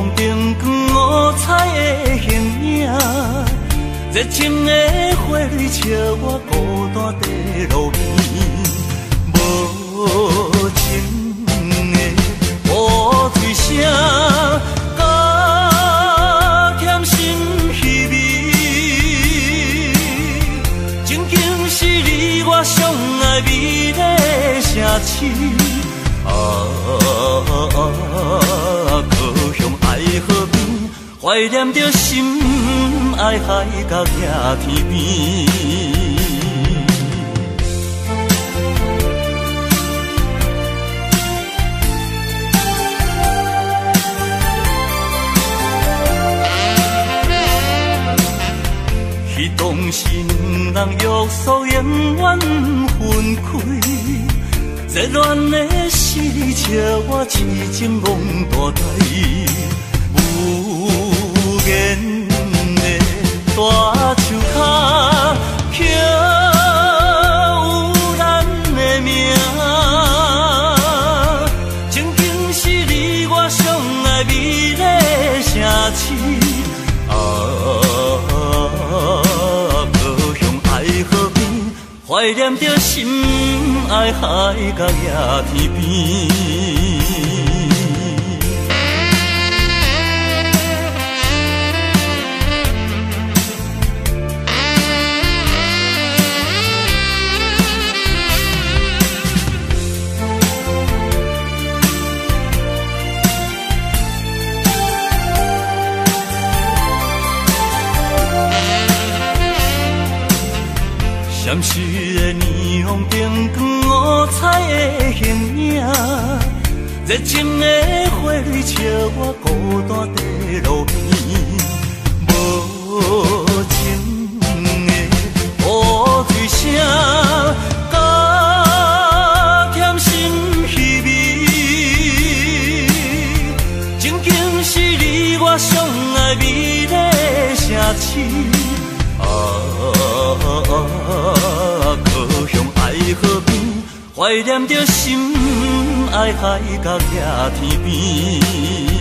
虹灯光五彩的形影，热情的花蕊笑我孤单在路边，无情的乌嘴声，加添心稀微，情景是你我相爱美丽的城市。故乡爱河边，怀念着心爱海角野天边。彼当时两人欲诉永远分开。热恋的是你笑我痴情望大台，无言的大树下刻有咱的名，情景是你我相爱美丽的城市。故乡爱河边，怀念着心爱海角野天边。闪烁的霓虹灯光五彩的形影，热情的花蕊笑我孤单在路边，无情的乌嘴声，加添心稀微，情景是你我相爱美丽的城市。故乡爱河边，怀念着心爱海角野天边。